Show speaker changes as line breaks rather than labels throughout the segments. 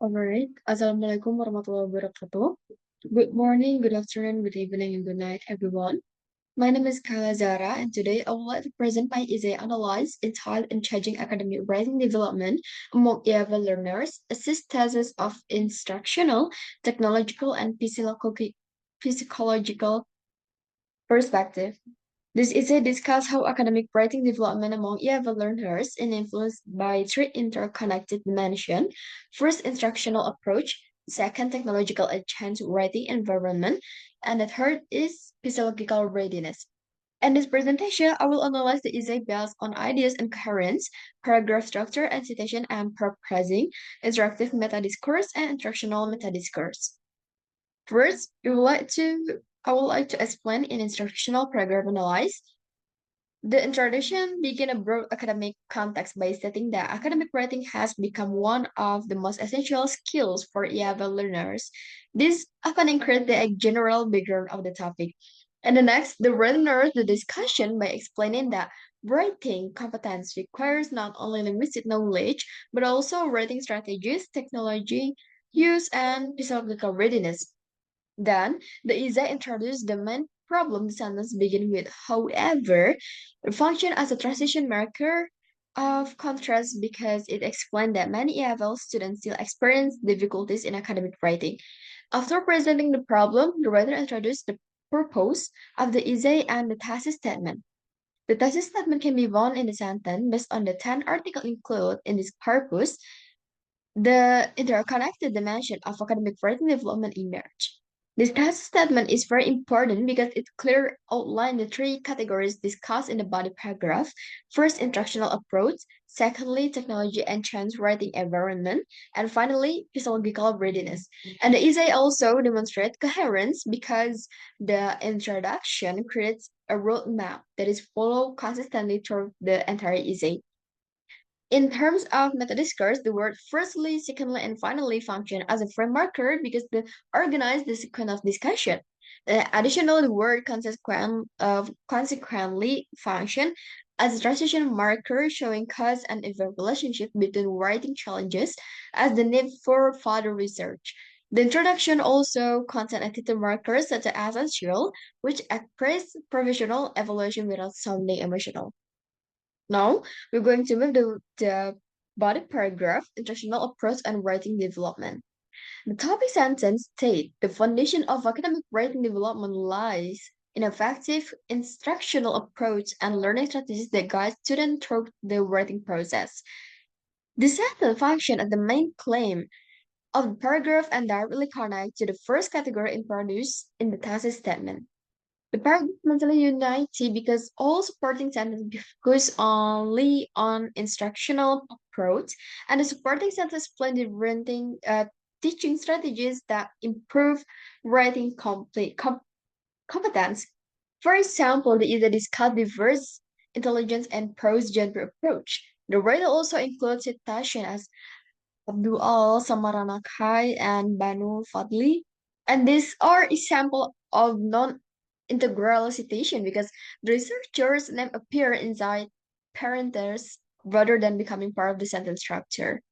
Alright. Assalamualaikum warahmatullahi wabarakatuh. Good morning, good afternoon, good evening, and good night, everyone. My name is Kala Zara, and today I would like to present my essay analyze entitled in changing academic writing development among EFL learners, assist thesis of instructional, technological, and psychological perspective. This essay discusses how academic writing development among EFL learners is influenced by three interconnected dimensions. First, instructional approach. Second, technological and change writing environment. And the third is pedagogical readiness. In this presentation, I will analyze the essay based on ideas and coherence, paragraph structure and citation and paraphrasing, interactive meta-discourse, and instructional meta-discourse. First, I would like to explain in instructional paragraph analysis. The introduction begins a broad academic context by stating that academic writing has become one of the most essential skills for EFL learners. This often creates the general background of the topic. And the next, the learners the discussion by explaining that writing competence requires not only linguistic knowledge, but also writing strategies, technology, use, and pedagogical readiness. Then the essay introduced the main problem the sentence begin with. However, it functioned as a transition marker of contrast because it explained that many EFL students still experience difficulties in academic writing. After presenting the problem, the writer introduced the purpose of the essay and the thesis statement. The thesis statement can be found in the sentence based on the 10 articles included in this purpose. The interconnected dimension of academic writing development emerge. This task statement is very important because it clearly outlines the three categories discussed in the body paragraph. First, instructional approach. Secondly, technology and trends writing environment. And finally, pedagogical readiness. And the essay also demonstrates coherence because the introduction creates a roadmap that is followed consistently through the entire essay. In terms of meta-discourse, the word firstly, secondly, and finally function as a frame marker because they organize the sequence of discussion. Additionally, the word consequently function as a transition marker showing cause and effect relationship between writing challenges as the need for further research. The introduction also contains attitude markers such as essential, which express professional evaluation without sounding emotional. Now, we're going to move to the body paragraph, intentional approach and writing development. The topic sentence states the foundation of academic writing development lies in effective instructional approach and learning strategies that guide students through the writing process. This sentence functions as the main claim of the paragraph and directly connect to the first category introduced in the thesis statement. The paragraph mentally united because all supporting sentences focus only on instructional approach, and the supporting sentence explain different teaching strategies that improve writing competence. For example, the either discuss diverse intelligence and prose genre approach. The writer also includes citation as Abdul Samaranakai, and Banu Fadli. And these are example of non-integral citation because the researcher's name appear inside parentheses rather than becoming part of the sentence structure.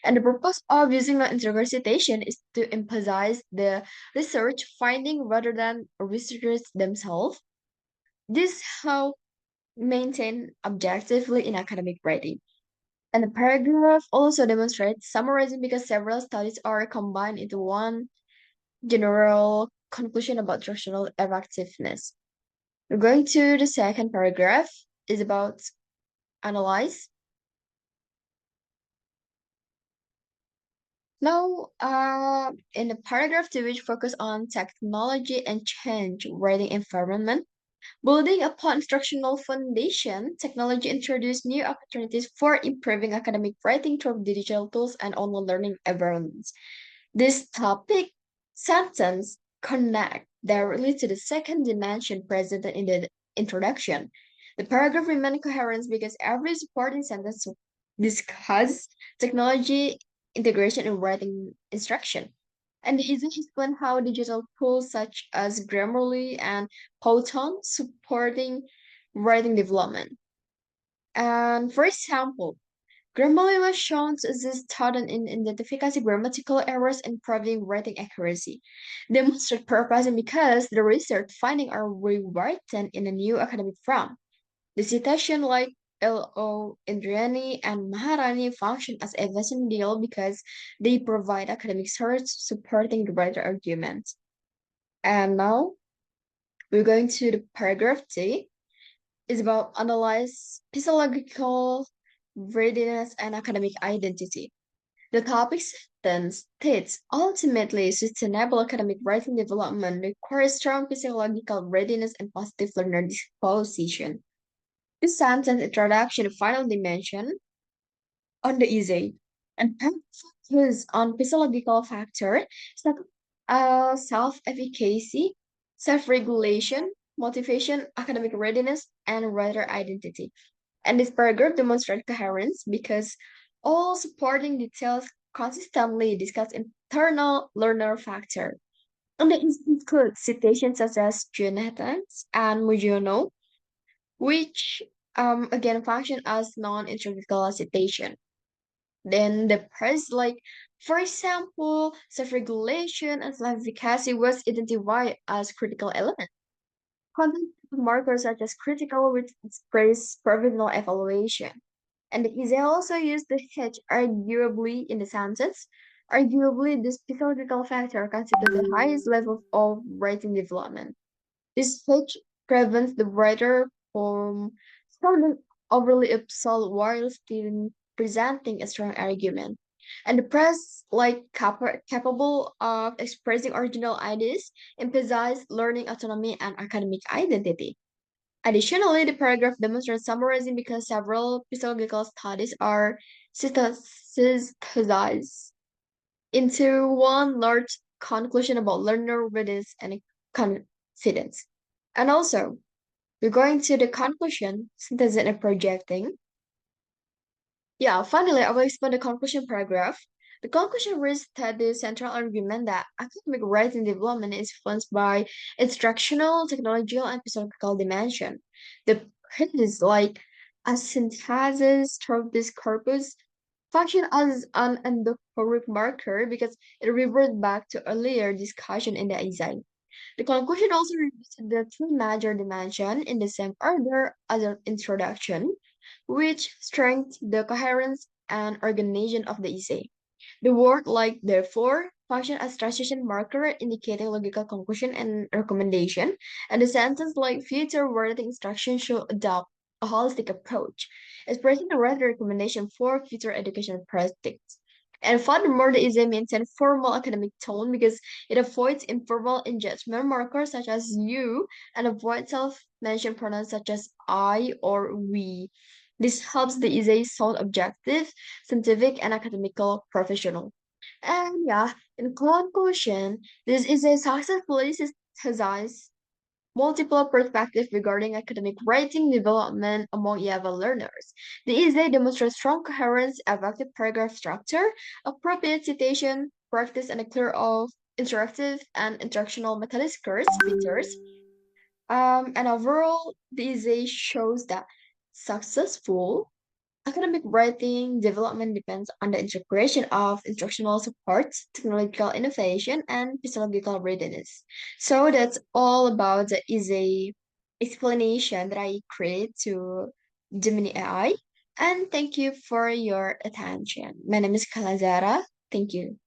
And the purpose of using non-integral citation is to emphasize the research finding rather than researchers themselves. This help maintain objectively in academic writing. And the paragraph also demonstrates summarizing because several studies are combined into one general conclusion about instructional effectiveness. We're going to the second paragraph is about analyze. Now, in the paragraph two, which focus on technology and change writing environment, building upon instructional foundation, technology introduced new opportunities for improving academic writing through digital tools and online learning environments. This topic sentence connect directly to the second dimension presented in the introduction. The paragraph remains coherent because every supporting sentence discuss technology integration in writing instruction. And it explain how digital tools such as Grammarly and Python supporting writing development. And for example, Grammarly was shown to assist students in identifying grammatical errors and improving writing accuracy. Demonstrate purpose because the research findings are rewritten in a new academic form. The citation like L.O. Indriani and Maharani function as evidence deal because they provide academic source supporting the writer arguments. And now we're going to the paragraph T. It's about analyze physiological readiness and academic identity. The topic then states ultimately sustainable academic writing development requires strong physiological readiness and positive learner disposition. This sentence introduction to final dimension on the essay and focus on physiological factors such as self-efficacy, self-regulation, motivation, academic readiness, and writer identity. And this paragraph demonstrates coherence because all supporting details consistently discuss internal learner factor. And it includes citations such as Jonathan's and Mujiono, which again function as non-integral citation. Then the press, like for example, self-regulation and self-efficacy was identified as critical elements. Content markers such as critical which express provisional evaluation. And the essay also used the H arguably in the sentence. Arguably, this psychological factor constitutes the highest level of writing development. This H prevents the writer from sounding overly absolute while still presenting a strong argument. And the press, like capable of expressing original ideas, emphasize learning autonomy and academic identity. Additionally, the paragraph demonstrates summarizing because several pedagogical studies are synthesized into one large conclusion about learner readiness and confidence. And also, we're going to the conclusion, synthesis and projecting. Yeah, finally, I will explain the conclusion paragraph. The conclusion reads that the central argument that academic writing development is influenced by instructional, technological, and pedagogical dimension. The premise, like a synthesis through this corpus, function as an endophoric marker because it reverts back to earlier discussion in the essay. The conclusion also revisited the three major dimensions in the same order as an introduction, which strengthened the coherence and organization of the essay. The word like therefore function as transition marker indicating logical conclusion and recommendation, and the sentence like future wording instruction should adopt a holistic approach, expressing the right recommendation for future educational practice. And furthermore, the essay maintains formal academic tone because it avoids informal engagement markers such as you and avoids self-mentioned pronouns such as I or we. This helps the essay sound objective, scientific, and academical professional. And yeah, in conclusion, this is a successfully synthesized multiple perspectives regarding academic writing development among EAVA learners. The essay demonstrates strong coherence, effective paragraph structure, appropriate citation, practice, and a clear of interactive and instructional method skills features. And overall, the essay shows that successful academic writing development depends on the integration of instructional support, technological innovation, and pedagogical readiness. So that's all about the easy explanation that I created to Gemini AI. And thank you for your attention. My name is Kalazara. Thank you.